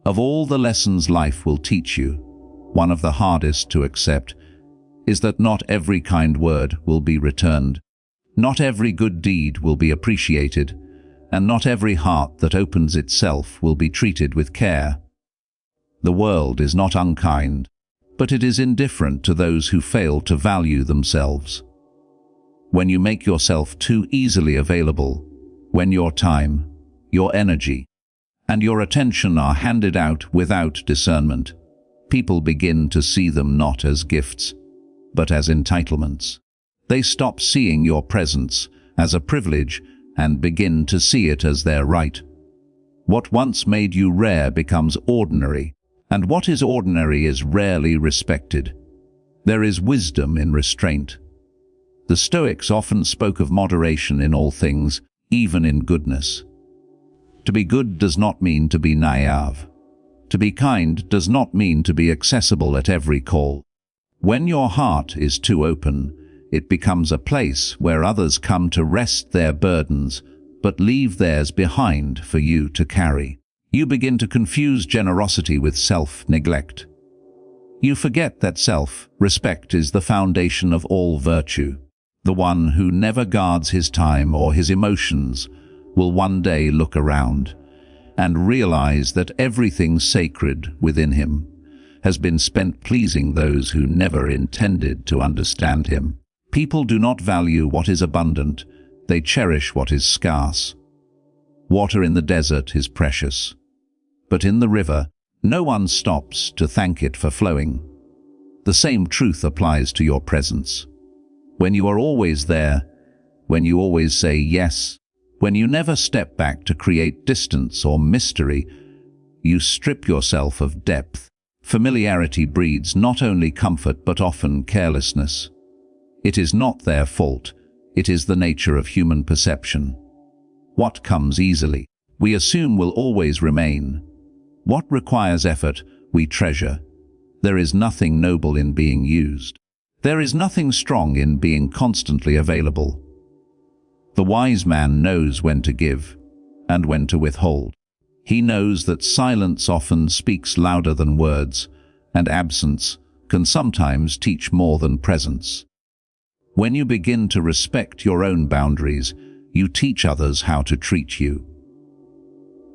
Of all the lessons life will teach you, one of the hardest to accept is that not every kind word will be returned. Not every good deed will be appreciated, and not every heart that opens itself will be treated with care. The world is not unkind, but it is indifferent to those who fail to value themselves. When you make yourself too easily available, when your time, your energy, and your attention are handed out without discernment, people begin to see them not as gifts, but as entitlements. They stop seeing your presence as a privilege and begin to see it as their right. What once made you rare becomes ordinary, and what is ordinary is rarely respected. There is wisdom in restraint. The Stoics often spoke of moderation in all things, even in goodness. To be good does not mean to be naive. To be kind does not mean to be accessible at every call. When your heart is too open, it becomes a place where others come to rest their burdens, but leave theirs behind for you to carry. You begin to confuse generosity with self-neglect. You forget that self-respect is the foundation of all virtue. The one who never guards his time or his emotions will one day look around and realize that everything sacred within him has been spent pleasing those who never intended to understand him. People do not value what is abundant, they cherish what is scarce. Water in the desert is precious, but in the river, no one stops to thank it for flowing. The same truth applies to your presence. When you are always there, when you always say yes, when you never step back to create distance or mystery, you strip yourself of depth. Familiarity breeds not only comfort but often carelessness. It is not their fault, it is the nature of human perception. What comes easily, we assume will always remain. What requires effort, we treasure. There is nothing noble in being used. There is nothing strong in being constantly available. The wise man knows when to give and when to withhold. He knows that silence often speaks louder than words, and absence can sometimes teach more than presence. When you begin to respect your own boundaries, you teach others how to treat you.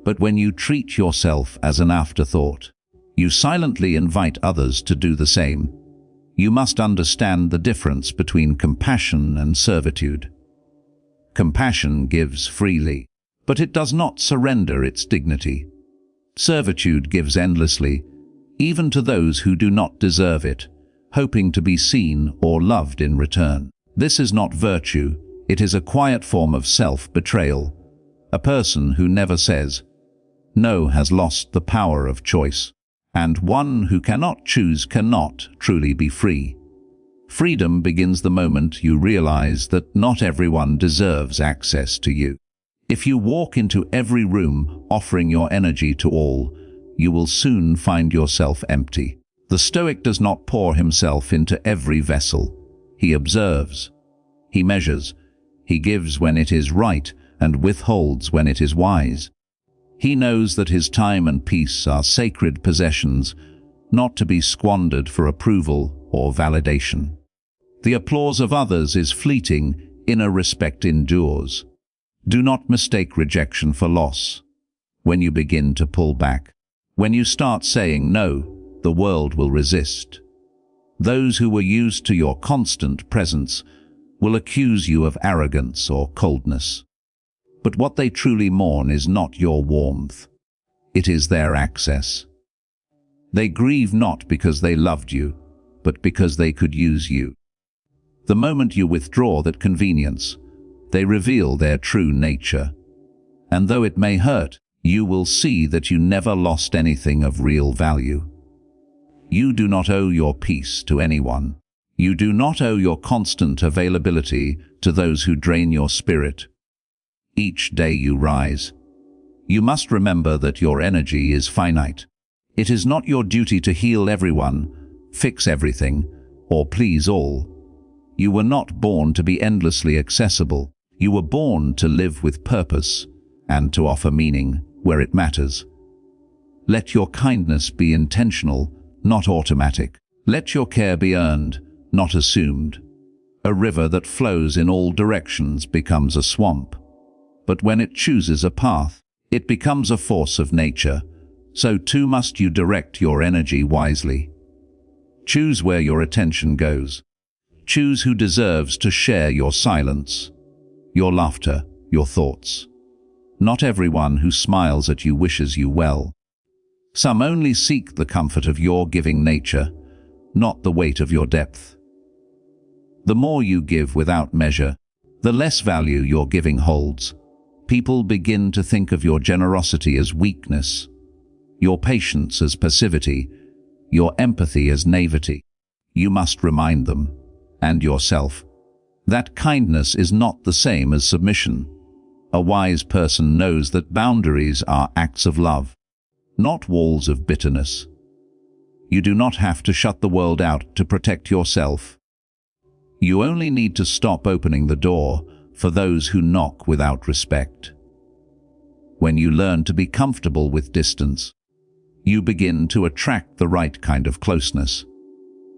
But when you treat yourself as an afterthought, you silently invite others to do the same. You must understand the difference between compassion and servitude. Compassion gives freely, but it does not surrender its dignity. Servitude gives endlessly, even to those who do not deserve it, hoping to be seen or loved in return. This is not virtue, it is a quiet form of self-betrayal. A person who never says no has lost the power of choice, and one who cannot choose cannot truly be free. Freedom begins the moment you realize that not everyone deserves access to you. If you walk into every room offering your energy to all, you will soon find yourself empty. The Stoic does not pour himself into every vessel. He observes, he measures, he gives when it is right and withholds when it is wise. He knows that his time and peace are sacred possessions, not to be squandered for approval or validation. The applause of others is fleeting, inner respect endures. Do not mistake rejection for loss. When you begin to pull back, when you start saying no, the world will resist. Those who were used to your constant presence will accuse you of arrogance or coldness. But what they truly mourn is not your warmth. It is their access. They grieve not because they loved you, but because they could use you. The moment you withdraw that convenience, they reveal their true nature. And though it may hurt, you will see that you never lost anything of real value. You do not owe your peace to anyone. You do not owe your constant availability to those who drain your spirit. Each day you rise, you must remember that your energy is finite. It is not your duty to heal everyone, fix everything, or please all. You were not born to be endlessly accessible. You were born to live with purpose and to offer meaning where it matters. Let your kindness be intentional, not automatic. Let your care be earned, not assumed. A river that flows in all directions becomes a swamp. But when it chooses a path, it becomes a force of nature. So too must you direct your energy wisely. Choose where your attention goes. Choose who deserves to share your silence, your laughter, your thoughts. Not everyone who smiles at you wishes you well. Some only seek the comfort of your giving nature, not the weight of your depth. The more you give without measure, the less value your giving holds. People begin to think of your generosity as weakness, your patience as passivity, your empathy as naivety. You must remind them, and yourself, that kindness is not the same as submission. A wise person knows that boundaries are acts of love, not walls of bitterness. You do not have to shut the world out to protect yourself. You only need to stop opening the door for those who knock without respect. When you learn to be comfortable with distance, you begin to attract the right kind of closeness.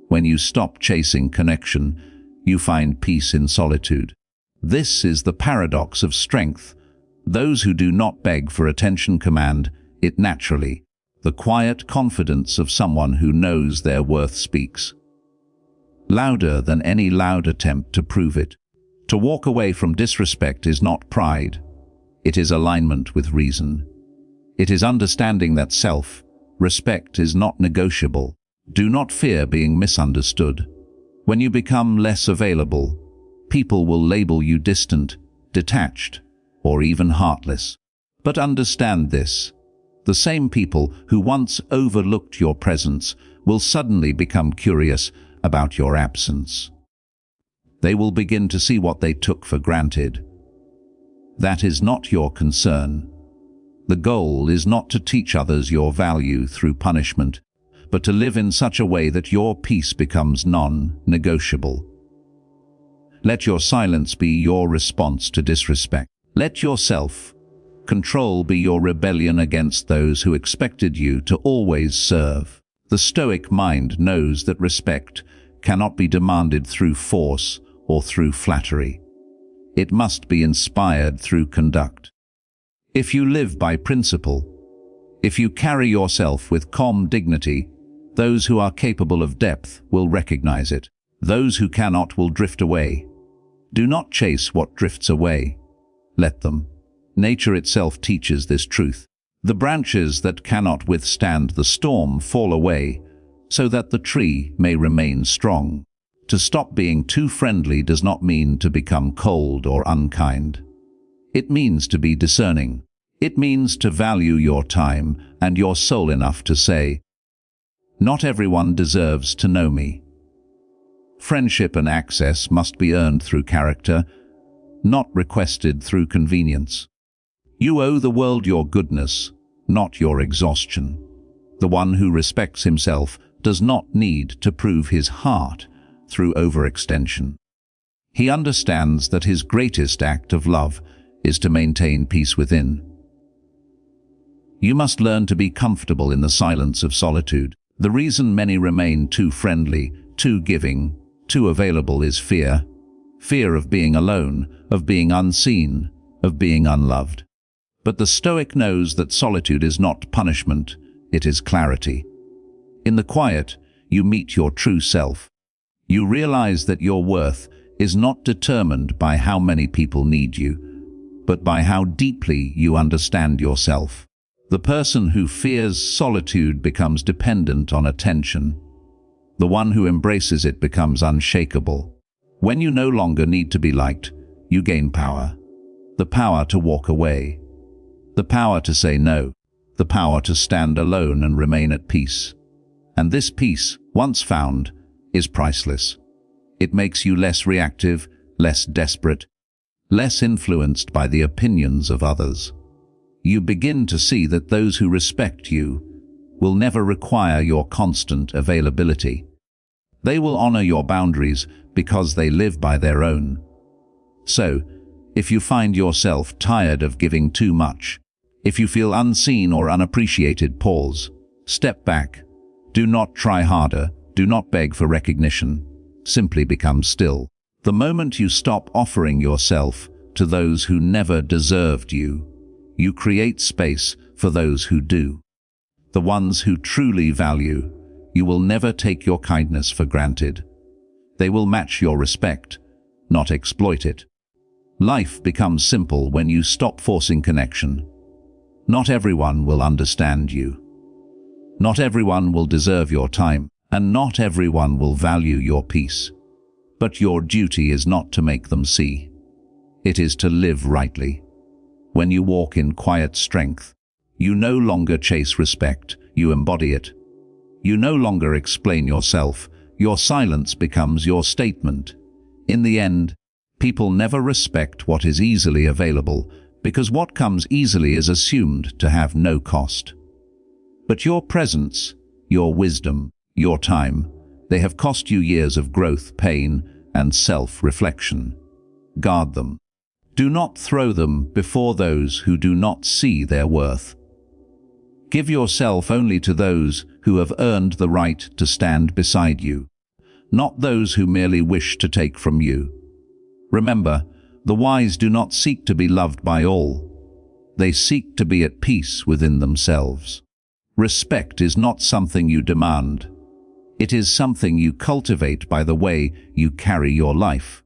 When you stop chasing connection, you find peace in solitude. This is the paradox of strength. Those who do not beg for attention command it naturally. The quiet confidence of someone who knows their worth speaks louder than any loud attempt to prove it. To walk away from disrespect is not pride. It is alignment with reason. It is understanding that self-respect is not negotiable. Do not fear being misunderstood. When you become less available, people will label you distant, detached, or even heartless. But understand this: the same people who once overlooked your presence will suddenly become curious about your absence. They will begin to see what they took for granted. That is not your concern. The goal is not to teach others your value through punishment, but to live in such a way that your peace becomes non-negotiable. Let your silence be your response to disrespect. Let your self-control be your rebellion against those who expected you to always serve. The Stoic mind knows that respect cannot be demanded through force or through flattery. It must be inspired through conduct. If you live by principle, if you carry yourself with calm dignity, those who are capable of depth will recognize it. Those who cannot will drift away. Do not chase what drifts away. Let them. Nature itself teaches this truth. The branches that cannot withstand the storm fall away, so that the tree may remain strong. To stop being too friendly does not mean to become cold or unkind. It means to be discerning. It means to value your time and your soul enough to say, "Not everyone deserves to know me." Friendship and access must be earned through character, not requested through convenience. You owe the world your goodness, not your exhaustion. The one who respects himself does not need to prove his heart through overextension. He understands that his greatest act of love is to maintain peace within. You must learn to be comfortable in the silence of solitude. The reason many remain too friendly, too giving, too available is fear. Fear of being alone, of being unseen, of being unloved. But the Stoic knows that solitude is not punishment, it is clarity. In the quiet, you meet your true self. You realize that your worth is not determined by how many people need you, but by how deeply you understand yourself. The person who fears solitude becomes dependent on attention. The one who embraces it becomes unshakable. When you no longer need to be liked, you gain power. The power to walk away. The power to say no. The power to stand alone and remain at peace. And this peace, once found, is priceless. It makes you less reactive, less desperate, less influenced by the opinions of others. You begin to see that those who respect you will never require your constant availability. They will honor your boundaries because they live by their own. So, if you find yourself tired of giving too much, If you feel unseen or unappreciated, pause. Step back. Do not try harder. Do not beg for recognition. Simply become still. The moment you stop offering yourself to those who never deserved you, you create space for those who do. The ones who truly value you will never take your kindness for granted. They will match your respect, not exploit it. Life becomes simple when you stop forcing connection. Not everyone will understand you. Not everyone will deserve your time, and not everyone will value your peace. But your duty is not to make them see. It is to live rightly. When you walk in quiet strength, you no longer chase respect, you embody it. You no longer explain yourself. Your silence becomes your statement. In the end, people never respect what is easily available, because what comes easily is assumed to have no cost. But your presence, your wisdom, your time, they have cost you years of growth, pain, and self-reflection. Guard them. Do not throw them before those who do not see their worth. Give yourself only to those who have earned the right to stand beside you, not those who merely wish to take from you. Remember, the wise do not seek to be loved by all. They seek to be at peace within themselves. Respect is not something you demand. It is something you cultivate by the way you carry your life.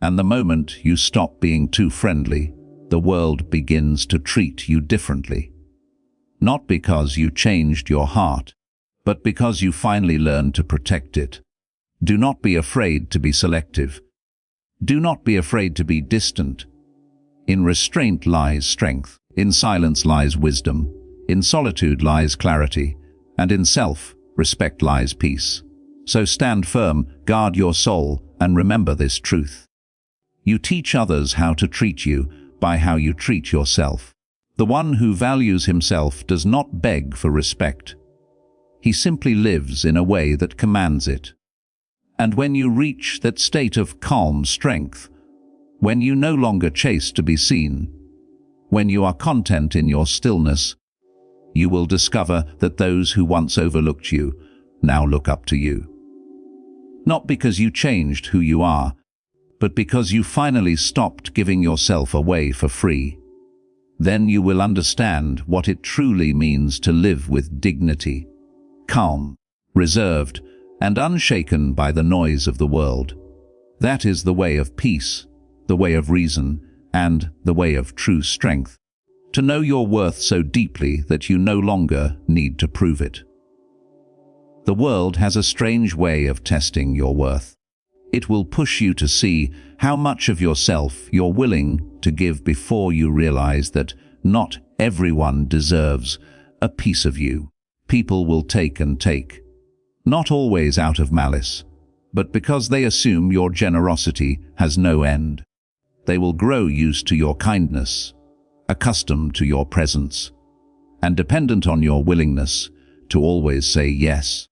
And the moment you stop being too friendly, the world begins to treat you differently. Not because you changed your heart, but because you finally learned to protect it. Do not be afraid to be selective. Do not be afraid to be distant. In restraint lies strength, in silence lies wisdom, in solitude lies clarity, and in self-respect lies peace. So stand firm, guard your soul, and remember this truth. You teach others how to treat you by how you treat yourself. The one who values himself does not beg for respect. He simply lives in a way that commands it. And when you reach that state of calm strength, when you no longer chase to be seen, when you are content in your stillness, you will discover that those who once overlooked you now look up to you. Not because you changed who you are, but because you finally stopped giving yourself away for free. Then you will understand what it truly means to live with dignity, calm, reserved, and unshaken by the noise of the world. That is the way of peace, the way of reason, and the way of true strength. To know your worth so deeply that you no longer need to prove it. The world has a strange way of testing your worth. It will push you to see how much of yourself you're willing to give before you realize that not everyone deserves a piece of you. People will take and take. Not always out of malice, but because they assume your generosity has no end. They will grow used to your kindness, accustomed to your presence, and dependent on your willingness to always say yes.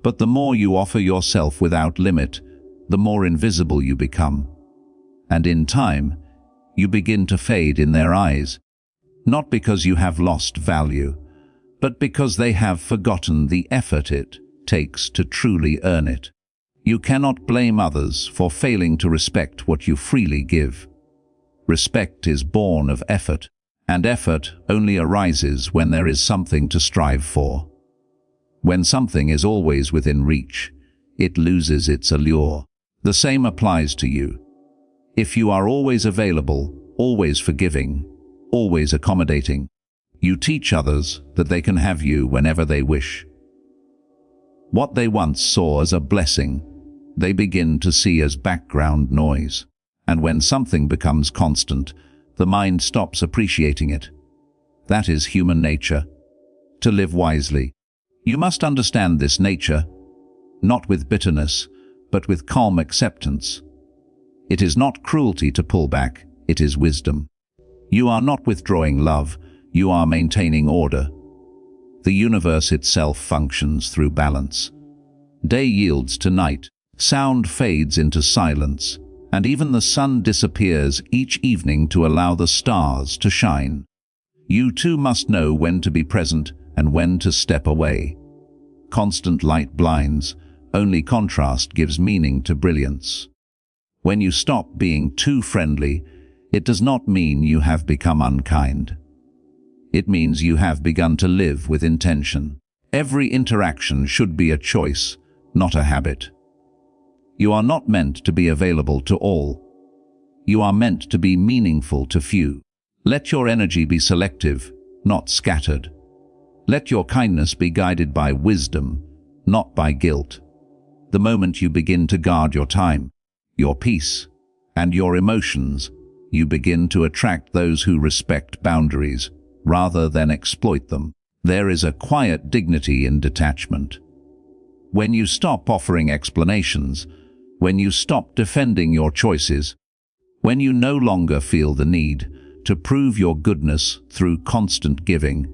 But the more you offer yourself without limit, the more invisible you become. And in time, you begin to fade in their eyes, not because you have lost value, but because they have forgotten the effort it takes to truly earn it. You cannot blame others for failing to respect what you freely give. Respect is born of effort, and effort only arises when there is something to strive for. When something is always within reach, it loses its allure. The same applies to you. If you are always available, always forgiving, always accommodating, you teach others that they can have you whenever they wish. What they once saw as a blessing, they begin to see as background noise. And when something becomes constant, the mind stops appreciating it. That is human nature. To live wisely, you must understand this nature, not with bitterness, but with calm acceptance. It is not cruelty to pull back, it is wisdom. You are not withdrawing love, you are maintaining order. The universe itself functions through balance. Day yields to night, sound fades into silence, and even the sun disappears each evening to allow the stars to shine. You too must know when to be present and when to step away. Constant light blinds, only contrast gives meaning to brilliance. When you stop being too friendly, it does not mean you have become unkind. It means you have begun to live with intention. Every interaction should be a choice, not a habit. You are not meant to be available to all. You are meant to be meaningful to few. Let your energy be selective, not scattered. Let your kindness be guided by wisdom, not by guilt. The moment you begin to guard your time, your peace, and your emotions, you begin to attract those who respect boundaries rather than exploit them. There is a quiet dignity in detachment. When you stop offering explanations, when you stop defending your choices, when you no longer feel the need to prove your goodness through constant giving,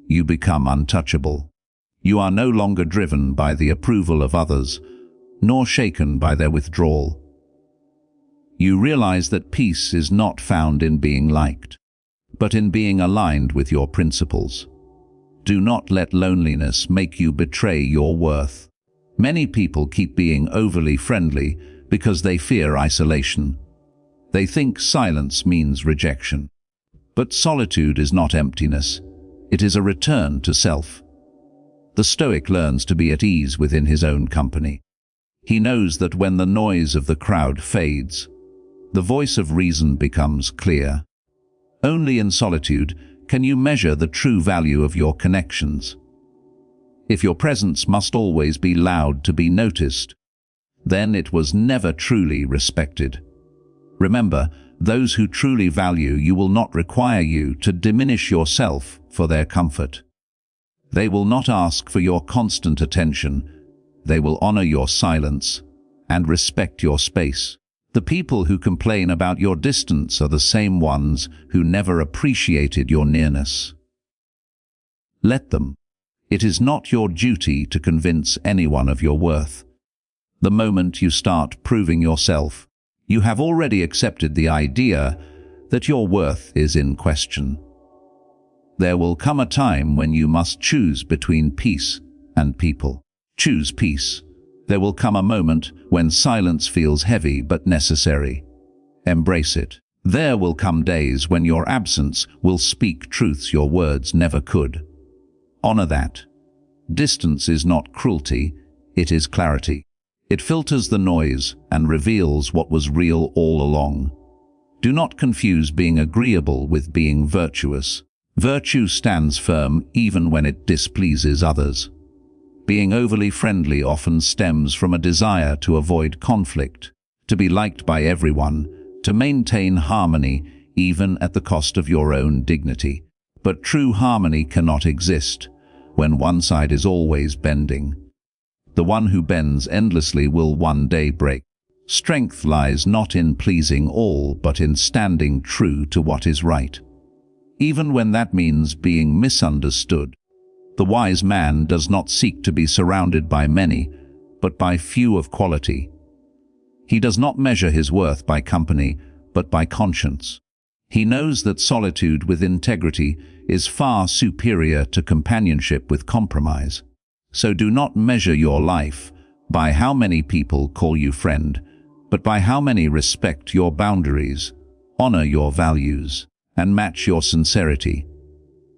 you become untouchable. You are no longer driven by the approval of others, nor shaken by their withdrawal. You realize that peace is not found in being liked, but in being aligned with your principles. Do not let loneliness make you betray your worth. Many people keep being overly friendly because they fear isolation. They think silence means rejection. But solitude is not emptiness. It is a return to self. The Stoic learns to be at ease within his own company. He knows that when the noise of the crowd fades, the voice of reason becomes clear. Only in solitude can you measure the true value of your connections. If your presence must always be loud to be noticed, then it was never truly respected. Remember, those who truly value you will not require you to diminish yourself for their comfort. They will not ask for your constant attention. They will honor your silence and respect your space. The people who complain about your distance are the same ones who never appreciated your nearness. Let them. It is not your duty to convince anyone of your worth. The moment you start proving yourself, you have already accepted the idea that your worth is in question. There will come a time when you must choose between peace and people. Choose peace. There will come a moment when silence feels heavy but necessary. Embrace it. There will come days when your absence will speak truths your words never could. Honor that. Distance is not cruelty, it is clarity. It filters the noise and reveals what was real all along. Do not confuse being agreeable with being virtuous. Virtue stands firm even when it displeases others. Being overly friendly often stems from a desire to avoid conflict, to be liked by everyone, to maintain harmony even at the cost of your own dignity. But true harmony cannot exist when one side is always bending. The one who bends endlessly will one day break. Strength lies not in pleasing all, but in standing true to what is right, even when that means being misunderstood. The wise man does not seek to be surrounded by many, but by few of quality. He does not measure his worth by company, but by conscience. He knows that solitude with integrity is far superior to companionship with compromise. So do not measure your life by how many people call you friend, but by how many respect your boundaries, honor your values, and match your sincerity.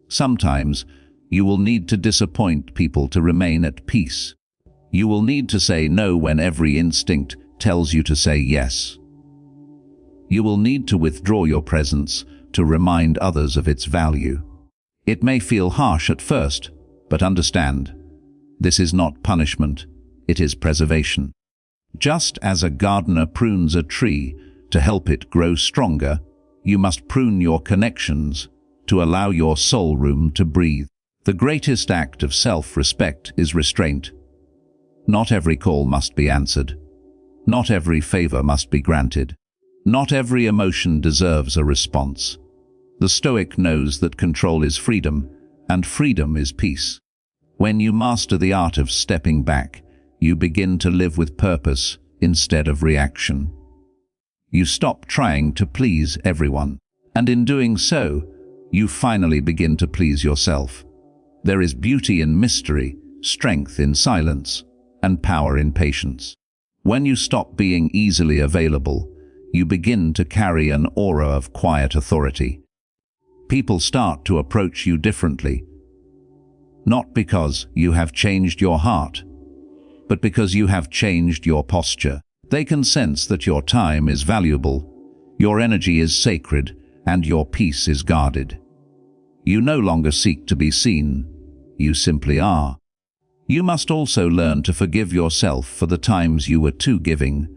Sometimes, you will need to disappoint people to remain at peace. You will need to say no when every instinct tells you to say yes. You will need to withdraw your presence to remind others of its value. It may feel harsh at first, but understand, this is not punishment, it is preservation. Just as a gardener prunes a tree to help it grow stronger, you must prune your connections to allow your soul room to breathe. The greatest act of self-respect is restraint. Not every call must be answered. Not every favor must be granted. Not every emotion deserves a response. The Stoic knows that control is freedom, and freedom is peace. When you master the art of stepping back, you begin to live with purpose instead of reaction. You stop trying to please everyone, and in doing so, You finally begin to please yourself. There is beauty in mystery, strength in silence, and power in patience. When you stop being easily available, you begin to carry an aura of quiet authority. People start to approach you differently, not because you have changed your heart, but because you have changed your posture. They can sense that your time is valuable, your energy is sacred, and your peace is guarded. You no longer seek to be seen, you simply are. You must also learn to forgive yourself for the times you were too giving,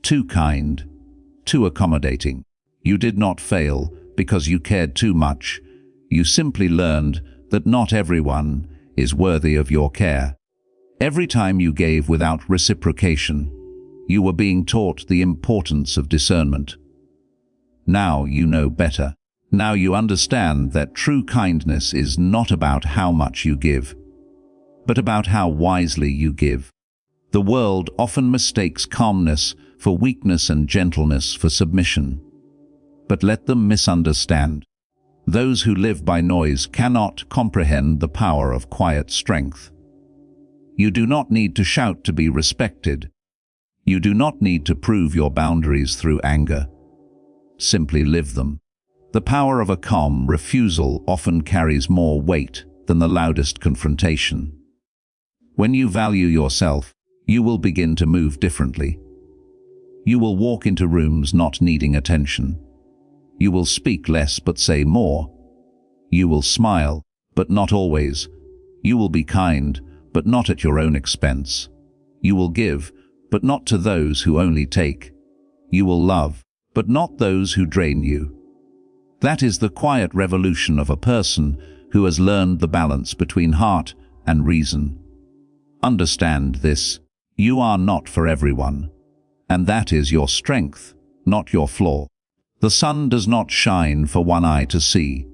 too kind, too accommodating. You did not fail because you cared too much. You simply learned that not everyone is worthy of your care. Every time you gave without reciprocation, you were being taught the importance of discernment. Now you know better. Now you understand that true kindness is not about how much you give, but about how wisely you give. The world often mistakes calmness for weakness and gentleness for submission. But let them misunderstand. Those who live by noise cannot comprehend the power of quiet strength. You do not need to shout to be respected. You do not need to prove your boundaries through anger. Simply live them. The power of a calm refusal often carries more weight than the loudest confrontation. When you value yourself, you will begin to move differently. You will walk into rooms not needing attention. You will speak less but say more. You will smile, but not always. You will be kind, but not at your own expense. You will give, but not to those who only take. You will love, but not those who drain you. That is the quiet revolution of a person who has learned the balance between heart and reason. Understand this: you are not for everyone, and that is your strength, not your flaw. The sun does not shine for one eye to see.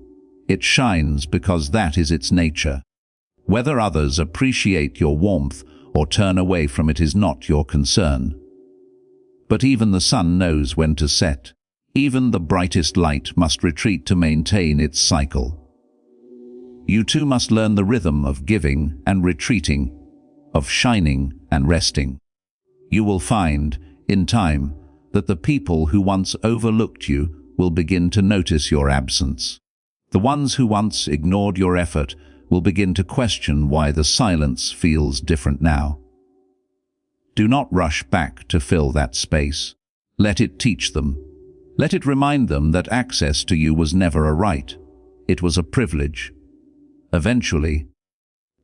It shines because that is its nature. Whether others appreciate your warmth or turn away from it is not your concern. But even the sun knows when to set. Even the brightest light must retreat to maintain its cycle. You too must learn the rhythm of giving and retreating, of shining and resting. You will find, in time, that the people who once overlooked you will begin to notice your absence. The ones who once ignored your effort will begin to question why the silence feels different now. Do not rush back to fill that space. Let it teach them. Let it remind them that access to you was never a right. It was a privilege. Eventually,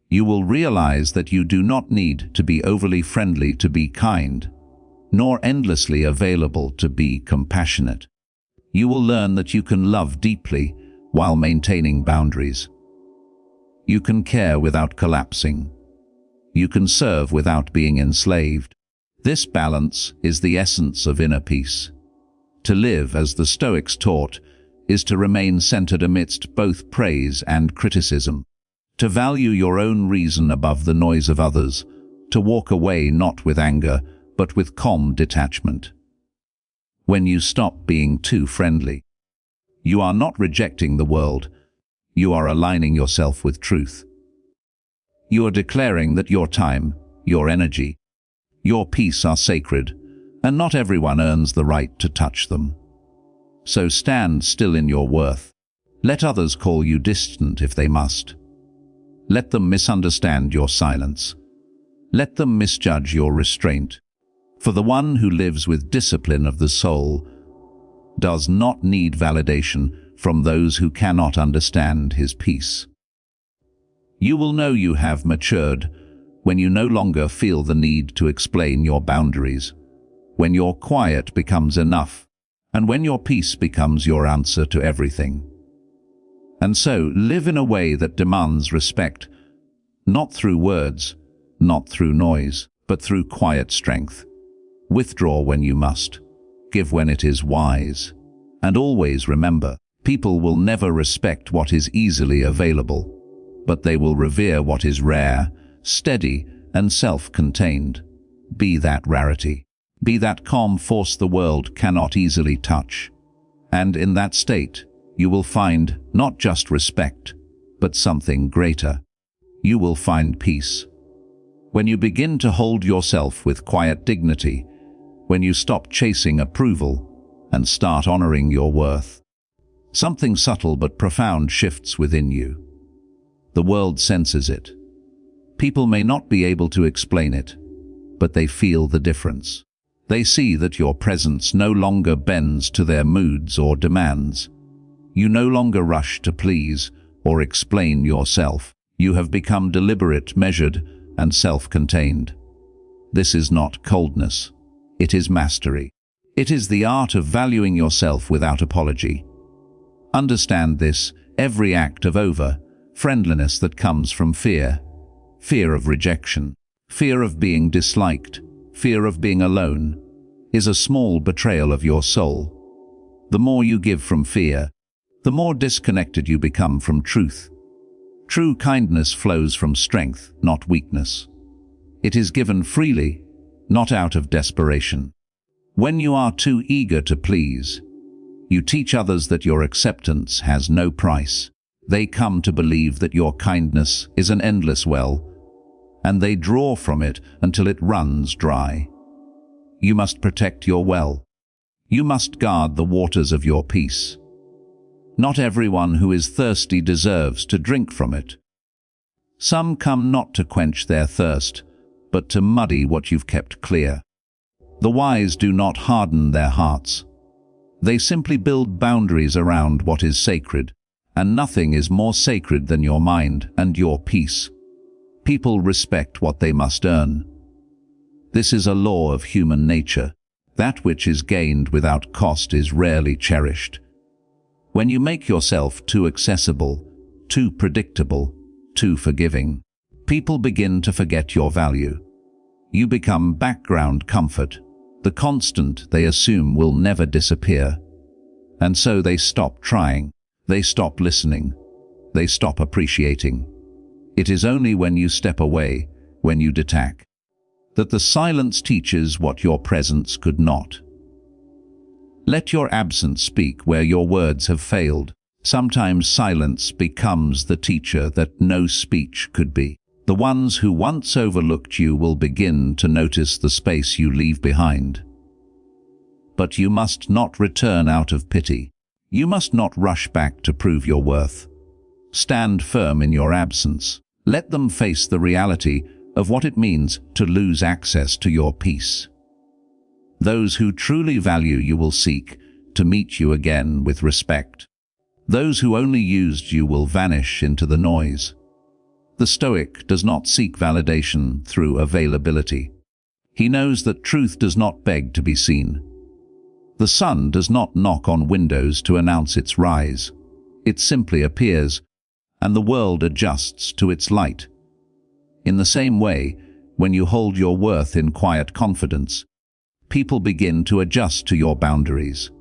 you will realize that you do not need to be overly friendly to be kind, nor endlessly available to be compassionate. You will learn that you can love deeply while maintaining boundaries. You can care without collapsing. You can serve without being enslaved. This balance is the essence of inner peace. To live, as the Stoics taught, is to remain centered amidst both praise and criticism. To value your own reason above the noise of others. To walk away not with anger, but with calm detachment. When you stop being too friendly, you are not rejecting the world. You are aligning yourself with truth. You are declaring that your time, your energy, your peace are sacred, and not everyone earns the right to touch them. So stand still in your worth. Let others call you distant if they must. Let them misunderstand your silence. Let them misjudge your restraint. For the one who lives with discipline of the soul does not need validation from those who cannot understand his peace. You will know you have matured when you no longer feel the need to explain your boundaries, when your quiet becomes enough, and when your peace becomes your answer to everything. And so, live in a way that demands respect, not through words, not through noise, but through quiet strength. Withdraw when you must, give when it is wise, and always remember, people will never respect what is easily available, but they will revere what is rare, steady, and self-contained. Be that rarity. Be that calm force the world cannot easily touch. And in that state, you will find not just respect, but something greater. You will find peace. When you begin to hold yourself with quiet dignity, when you stop chasing approval and start honoring your worth, something subtle but profound shifts within you. The world senses it. People may not be able to explain it, but they feel the difference. They see that your presence no longer bends to their moods or demands. You no longer rush to please or explain yourself. You have become deliberate, measured, and self-contained. This is not coldness. It is mastery. It is the art of valuing yourself without apology. Understand this: every act of over-friendliness that comes from fear of rejection, fear of being disliked, fear of being alone, is a small betrayal of your soul. The more you give from fear, the more disconnected you become from truth. True kindness flows from strength, not weakness. It is given freely, not out of desperation. When you are too eager to please, you teach others that your acceptance has no price. They come to believe that your kindness is an endless well, and they draw from it until it runs dry. You must protect your well. You must guard the waters of your peace. Not everyone who is thirsty deserves to drink from it. Some come not to quench their thirst, but to muddy what you've kept clear. The wise do not harden their hearts. They simply build boundaries around what is sacred, and nothing is more sacred than your mind and your peace. People respect what they must earn. This is a law of human nature. That which is gained without cost is rarely cherished. When you make yourself too accessible, too predictable, too forgiving, people begin to forget your value. You become background comfort, the constant they assume will never disappear. And so they stop trying, they stop listening, they stop appreciating. It is only when you step away, when you detach, that the silence teaches what your presence could not. Let your absence speak where your words have failed. Sometimes silence becomes the teacher that no speech could be. The ones who once overlooked you will begin to notice the space you leave behind. But you must not return out of pity. You must not rush back to prove your worth. Stand firm in your absence. Let them face the reality of what it means to lose access to your peace. Those who truly value you will seek to meet you again with respect. Those who only used you will vanish into the noise. The Stoic does not seek validation through availability. He knows that truth does not beg to be seen. The sun does not knock on windows to announce its rise. It simply appears, and the world adjusts to its light. In the same way, when you hold your worth in quiet confidence, people begin to adjust to your boundaries.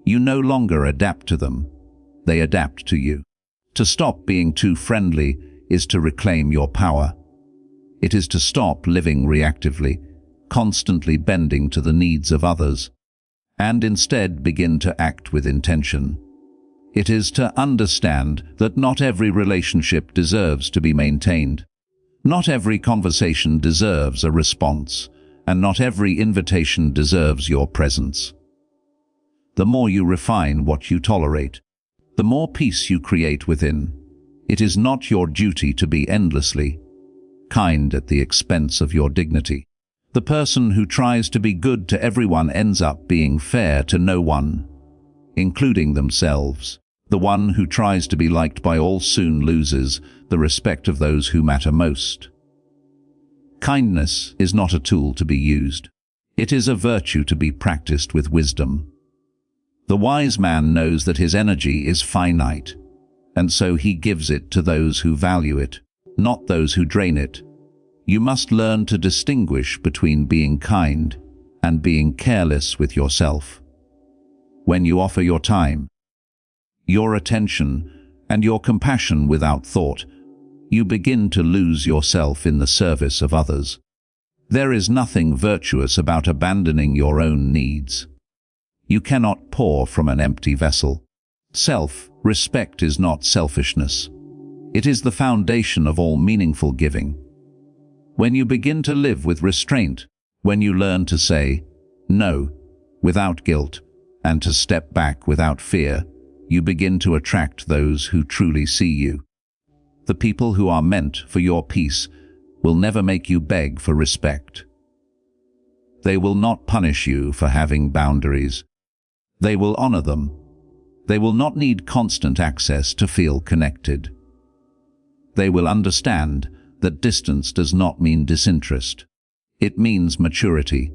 You no longer adapt to them, they adapt to you. To stop being too friendly is to reclaim your power. It is to stop living reactively, constantly bending to the needs of others, and instead begin to act with intention. It is to understand that not every relationship deserves to be maintained. Not every conversation deserves a response, and not every invitation deserves your presence. The more you refine what you tolerate, the more peace you create within. It is not your duty to be endlessly kind at the expense of your dignity. The person who tries to be good to everyone ends up being fair to no one, including themselves. The one who tries to be liked by all soon loses the respect of those who matter most. Kindness is not a tool to be used. It is a virtue to be practiced with wisdom. The wise man knows that his energy is finite, and so he gives it to those who value it, not those who drain it. You must learn to distinguish between being kind and being careless with yourself. When you offer your time, your attention, and your compassion without thought, you begin to lose yourself in the service of others. There is nothing virtuous about abandoning your own needs. You cannot pour from an empty vessel. Self-respect is not selfishness. It is the foundation of all meaningful giving. When you begin to live with restraint, when you learn to say no without guilt and to step back without fear, you begin to attract those who truly see you. The people who are meant for your peace will never make you beg for respect. They will not punish you for having boundaries. They will honor them. They will not need constant access to feel connected. They will understand that distance does not mean disinterest. It means maturity.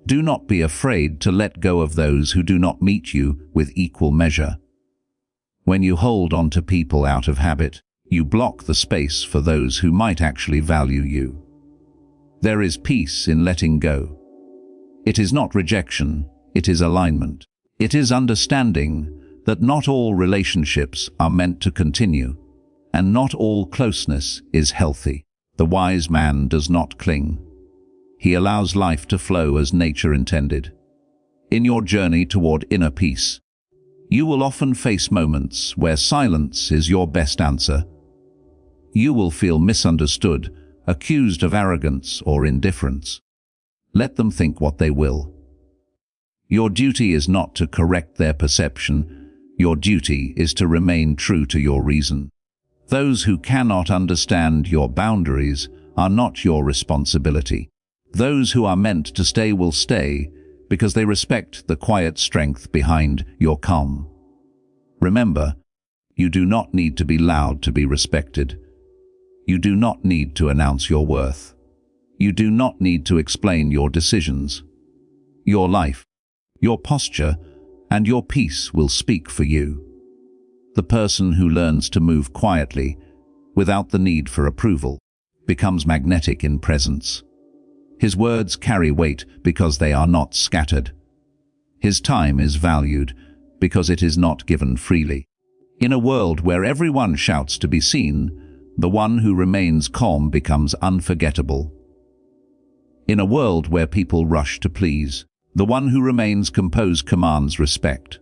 Do not be afraid to let go of those who do not meet you with equal measure. When you hold on to people out of habit, you block the space for those who might actually value you. There is peace in letting go. It is not rejection, it is alignment. It is understanding that not all relationships are meant to continue, and not all closeness is healthy. The wise man does not cling. He allows life to flow as nature intended. In your journey toward inner peace, you will often face moments where silence is your best answer. You will feel misunderstood, accused of arrogance or indifference. Let them think what they will. Your duty is not to correct their perception. Your duty is to remain true to your reason. Those who cannot understand your boundaries are not your responsibility. Those who are meant to stay will stay because they respect the quiet strength behind your calm. Remember, you do not need to be loud to be respected. You do not need to announce your worth. You do not need to explain your decisions. Your life, your posture, and your peace will speak for you. The person who learns to move quietly, without the need for approval, becomes magnetic in presence. His words carry weight because they are not scattered. His time is valued because it is not given freely. In a world where everyone shouts to be seen, the one who remains calm becomes unforgettable. In a world where people rush to please, the one who remains composed commands respect.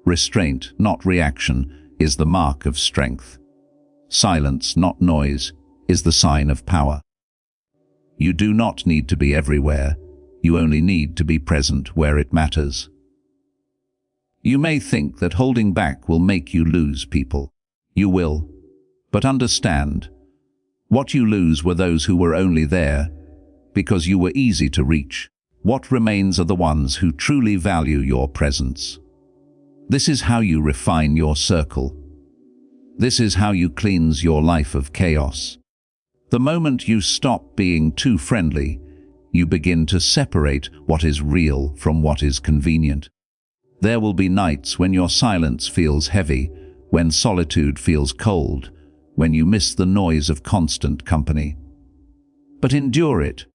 Restraint, not reaction, is the mark of strength. Silence, not noise, is the sign of power. You do not need to be everywhere. You only need to be present where it matters. You may think that holding back will make you lose people. You will. But understand, what you lose were those who were only there because you were easy to reach. What remains are the ones who truly value your presence. This is how you refine your circle. This is how you cleanse your life of chaos. The moment you stop being too friendly, you begin to separate what is real from what is convenient. There will be nights when your silence feels heavy, when solitude feels cold, when you miss the noise of constant company. But endure it,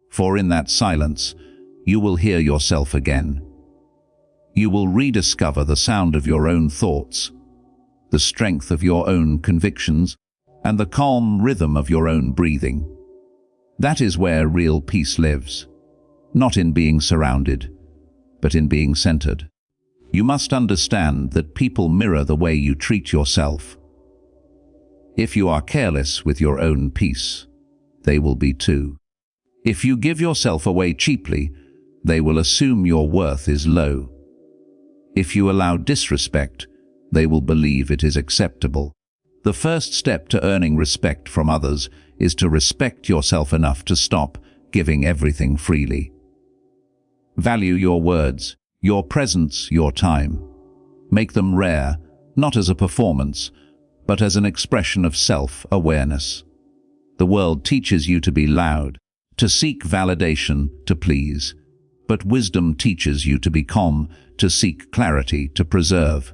for in that silence, you will hear yourself again. You will rediscover the sound of your own thoughts, the strength of your own convictions, and the calm rhythm of your own breathing. That is where real peace lives, not in being surrounded, but in being centered. You must understand that people mirror the way you treat yourself. If you are careless with your own peace, they will be too. If you give yourself away cheaply, they will assume your worth is low. If you allow disrespect, they will believe it is acceptable. The first step to earning respect from others is to respect yourself enough to stop giving everything freely. Value your words, your presence, your time. Make them rare, not as a performance, but as an expression of self-awareness. The world teaches you to be loud, to seek validation, to please. But wisdom teaches you to be calm, to seek clarity, to preserve.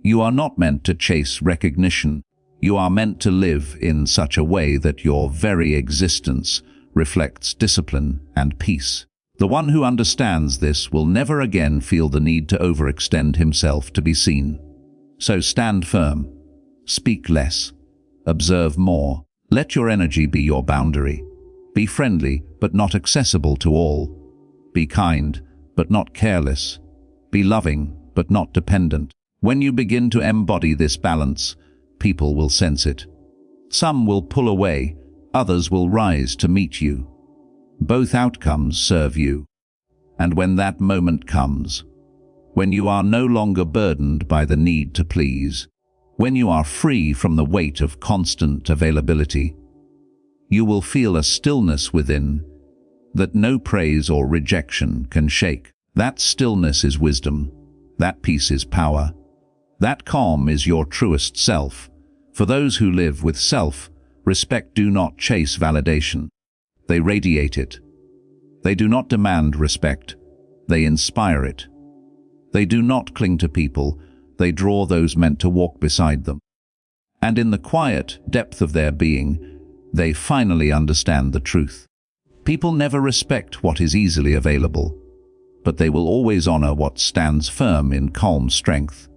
You are not meant to chase recognition. You are meant to live in such a way that your very existence reflects discipline and peace. The one who understands this will never again feel the need to overextend himself to be seen. So stand firm. Speak less. Observe more. Let your energy be your boundary. Be friendly, but not accessible to all. Be kind, but not careless. Be loving, but not dependent. When you begin to embody this balance, people will sense it. Some will pull away, others will rise to meet you. Both outcomes serve you. And when that moment comes, when you are no longer burdened by the need to please, when you are free from the weight of constant availability, you will feel a stillness within that no praise or rejection can shake. That stillness is wisdom. That peace is power. That calm is your truest self. For those who live with self-respect do not chase validation. They radiate it. They do not demand respect. They inspire it. They do not cling to people. They draw those meant to walk beside them. And in the quiet depth of their being, they finally understand the truth. People never respect what is easily available, but they will always honor what stands firm in calm strength.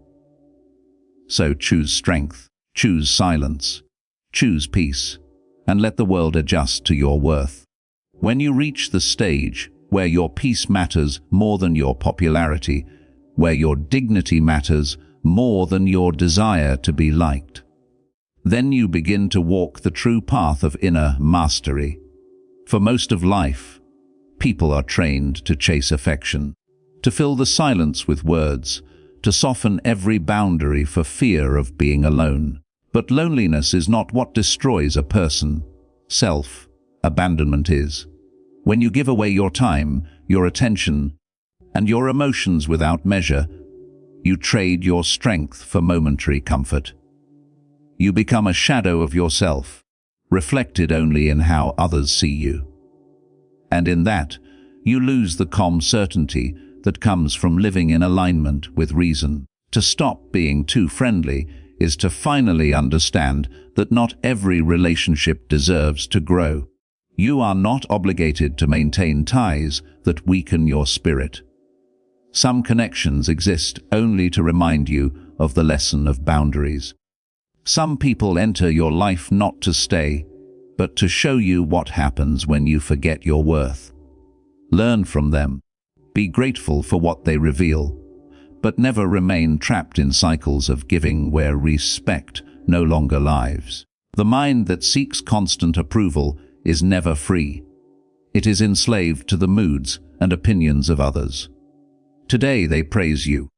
So choose strength, choose silence, choose peace, and let the world adjust to your worth. When you reach the stage where your peace matters more than your popularity, where your dignity matters more than your desire to be liked, then you begin to walk the true path of inner mastery. For most of life, people are trained to chase affection, to fill the silence with words, to soften every boundary for fear of being alone. But loneliness is not what destroys a person. Self-abandonment is. When you give away your time, your attention, and your emotions without measure, you trade your strength for momentary comfort. You become a shadow of yourself, reflected only in how others see you. And in that, you lose the calm certainty that comes from living in alignment with reason. To stop being too friendly is to finally understand that not every relationship deserves to grow. You are not obligated to maintain ties that weaken your spirit. Some connections exist only to remind you of the lesson of boundaries. Some people enter your life not to stay, but to show you what happens when you forget your worth. Learn from them. Be grateful for what they reveal, but never remain trapped in cycles of giving where respect no longer lives. The mind that seeks constant approval is never free. It is enslaved to the moods and opinions of others. Today they praise you.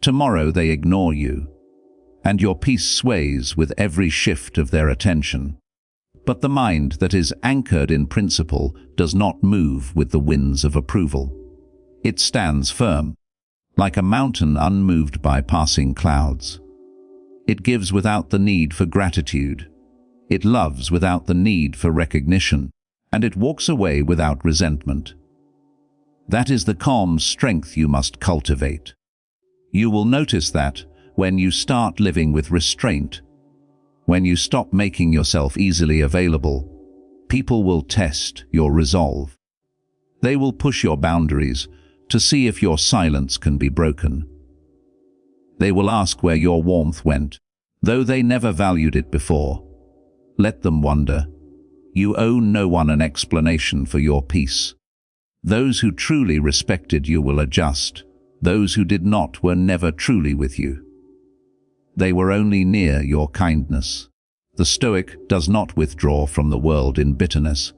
Tomorrow they ignore you. And your peace sways with every shift of their attention. But the mind that is anchored in principle does not move with the winds of approval. It stands firm, like a mountain unmoved by passing clouds. It gives without the need for gratitude. It loves without the need for recognition, and it walks away without resentment. That is the calm strength you must cultivate. You will notice that when you start living with restraint, when you stop making yourself easily available, people will test your resolve. They will push your boundaries to see if your silence can be broken. They will ask where your warmth went, though they never valued it before. Let them wonder. You owe no one an explanation for your peace. Those who truly respected you will adjust. Those who did not were never truly with you. They were only near your kindness. The Stoic does not withdraw from the world in bitterness.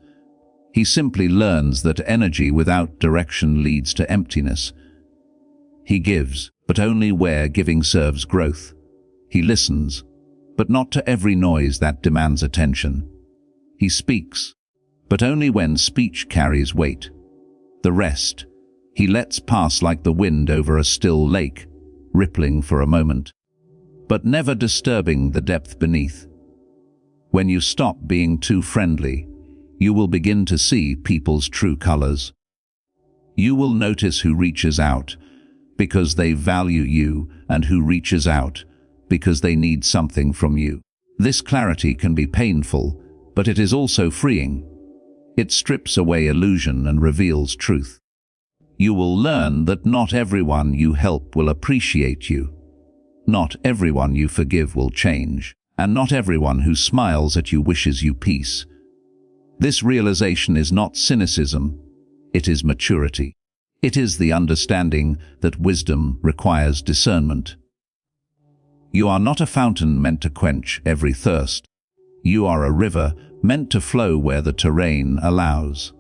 He simply learns that energy without direction leads to emptiness. He gives, but only where giving serves growth. He listens, but not to every noise that demands attention. He speaks, but only when speech carries weight. The rest, he lets pass like the wind over a still lake, rippling for a moment, but never disturbing the depth beneath. When you stop being too friendly, you will begin to see people's true colors. You will notice who reaches out because they value you and who reaches out because they need something from you. This clarity can be painful, but it is also freeing. It strips away illusion and reveals truth. You will learn that not everyone you help will appreciate you. Not everyone you forgive will change, and not everyone who smiles at you wishes you peace. This realization is not cynicism, it is maturity. It is the understanding that wisdom requires discernment. You are not a fountain meant to quench every thirst. You are a river meant to flow where the terrain allows.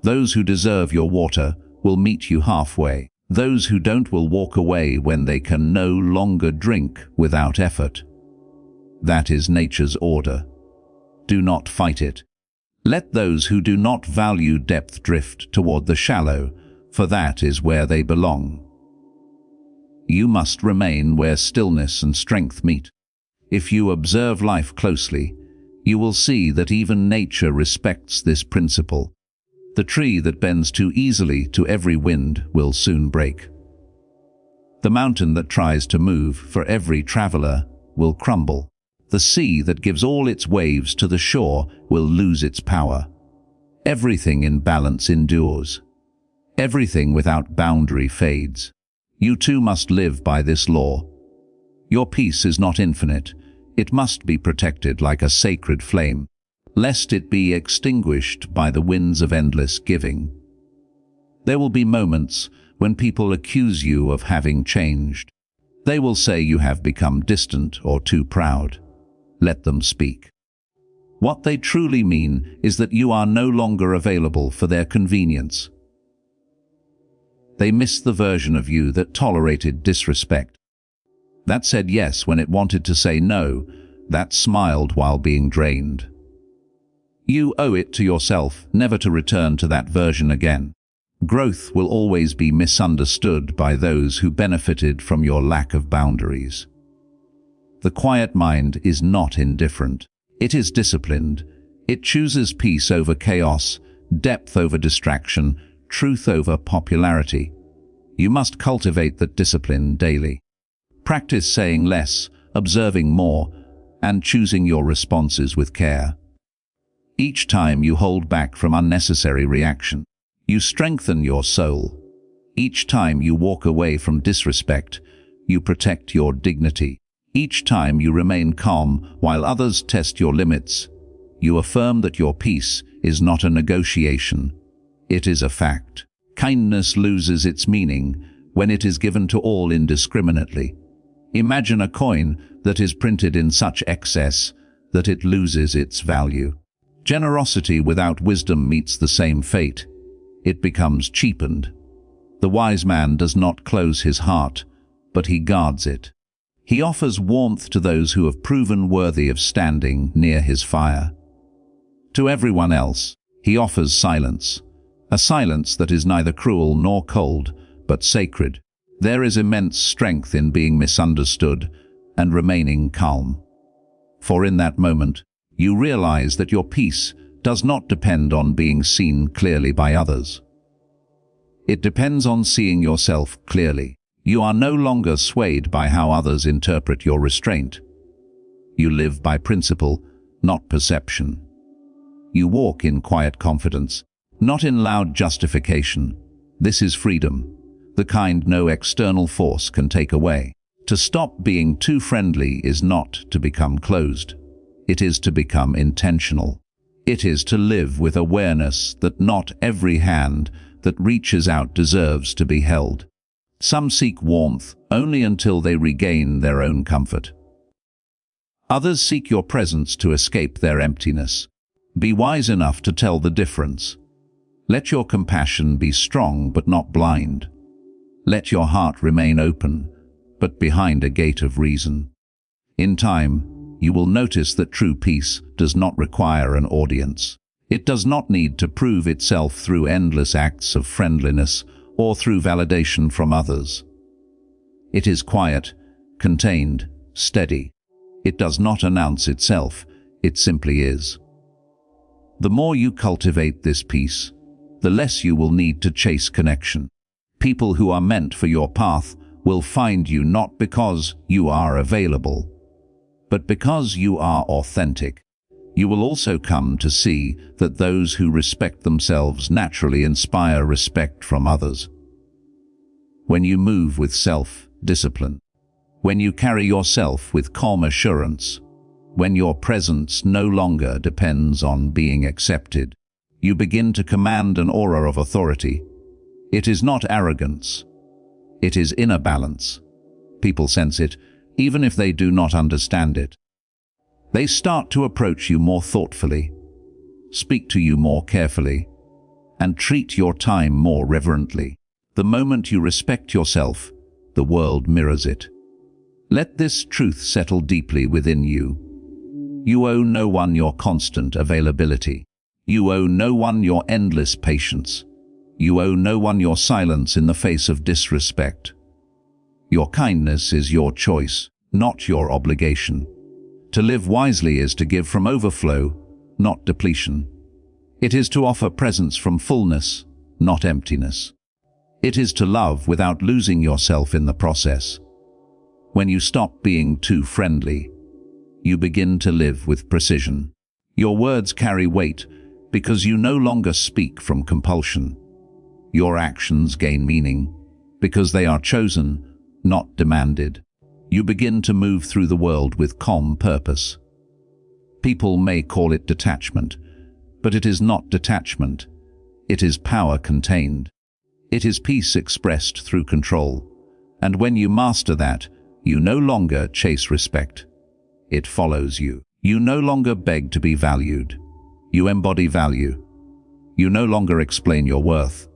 Those who deserve your water will meet you halfway. Those who don't will walk away when they can no longer drink without effort. That is nature's order. Do not fight it. Let those who do not value depth drift toward the shallow, for that is where they belong. You must remain where stillness and strength meet. If you observe life closely, you will see that even nature respects this principle. The tree that bends too easily to every wind will soon break. The mountain that tries to move for every traveler will crumble. The sea that gives all its waves to the shore will lose its power. Everything in balance endures. Everything without boundary fades. You too must live by this law. Your peace is not infinite. It must be protected like a sacred flame, lest it be extinguished by the winds of endless giving. There will be moments when people accuse you of having changed. They will say you have become distant or too proud. Let them speak. What they truly mean is that you are no longer available for their convenience. They miss the version of you that tolerated disrespect, that said yes when it wanted to say no, that smiled while being drained. You owe it to yourself never to return to that version again. Growth will always be misunderstood by those who benefited from your lack of boundaries. The quiet mind is not indifferent. It is disciplined. It chooses peace over chaos, depth over distraction, truth over popularity. You must cultivate that discipline daily. Practice saying less, observing more, and choosing your responses with care. Each time you hold back from unnecessary reaction, you strengthen your soul. Each time you walk away from disrespect, you protect your dignity. Each time you remain calm while others test your limits, you affirm that your peace is not a negotiation. It is a fact. Kindness loses its meaning when it is given to all indiscriminately. Imagine a coin that is printed in such excess that it loses its value. Generosity without wisdom meets the same fate. It becomes cheapened. The wise man does not close his heart, but he guards it. He offers warmth to those who have proven worthy of standing near his fire. To everyone else, he offers silence, a silence that is neither cruel nor cold, but sacred. There is immense strength in being misunderstood and remaining calm. For in that moment, you realize that your peace does not depend on being seen clearly by others. It depends on seeing yourself clearly. You are no longer swayed by how others interpret your restraint. You live by principle, not perception. You walk in quiet confidence, not in loud justification. This is freedom, the kind no external force can take away. To stop being too friendly is not to become closed. It is to become intentional. It is to live with awareness that not every hand that reaches out deserves to be held. Some seek warmth only until they regain their own comfort. Others seek your presence to escape their emptiness. Be wise enough to tell the difference. Let your compassion be strong but not blind. Let your heart remain open, but behind a gate of reason. In time, you will notice that true peace does not require an audience. It does not need to prove itself through endless acts of friendliness or through validation from others. It is quiet, contained, steady. It does not announce itself, it simply is. The more you cultivate this peace, the less you will need to chase connection. People who are meant for your path will find you not because you are available, but because you are authentic. You will also come to see that those who respect themselves naturally inspire respect from others. When you move with self-discipline, when you carry yourself with calm assurance, when your presence no longer depends on being accepted, you begin to command an aura of authority. It is not arrogance. It is inner balance. People sense it, even if they do not understand it. They start to approach you more thoughtfully, speak to you more carefully, and treat your time more reverently. The moment you respect yourself, the world mirrors it. Let this truth settle deeply within you. You owe no one your constant availability. You owe no one your endless patience. You owe no one your silence in the face of disrespect. Your kindness is your choice, not your obligation. To live wisely is to give from overflow, not depletion. It is to offer presence from fullness, not emptiness. It is to love without losing yourself in the process. When you stop being too friendly, you begin to live with precision. Your words carry weight because you no longer speak from compulsion. Your actions gain meaning because they are chosen, not demanded. You begin to move through the world with calm purpose. People may call it detachment, but it is not detachment. It is power contained. It is peace expressed through control. And when you master that, you no longer chase respect. It follows you. You no longer beg to be valued. You embody value. You no longer explain your worth.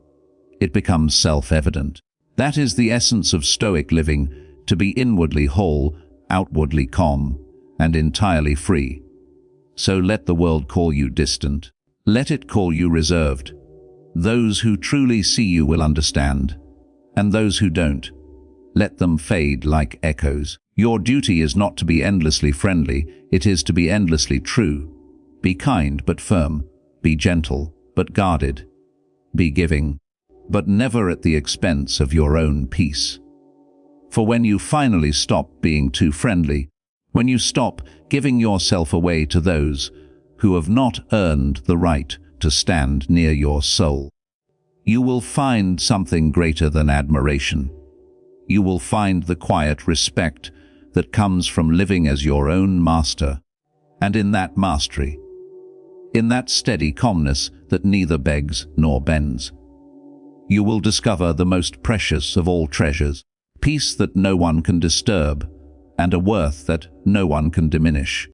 It becomes self-evident. That is the essence of Stoic living, to be inwardly whole, outwardly calm, and entirely free. So let the world call you distant. Let it call you reserved. Those who truly see you will understand, and those who don't, let them fade like echoes. Your duty is not to be endlessly friendly, it is to be endlessly true. Be kind but firm, be gentle but guarded, be giving, but never at the expense of your own peace. For when you finally stop being too friendly, when you stop giving yourself away to those who have not earned the right to stand near your soul, you will find something greater than admiration. You will find the quiet respect that comes from living as your own master. And in that mastery, in that steady calmness that neither begs nor bends, you will discover the most precious of all treasures, peace that no one can disturb, and a worth that no one can diminish.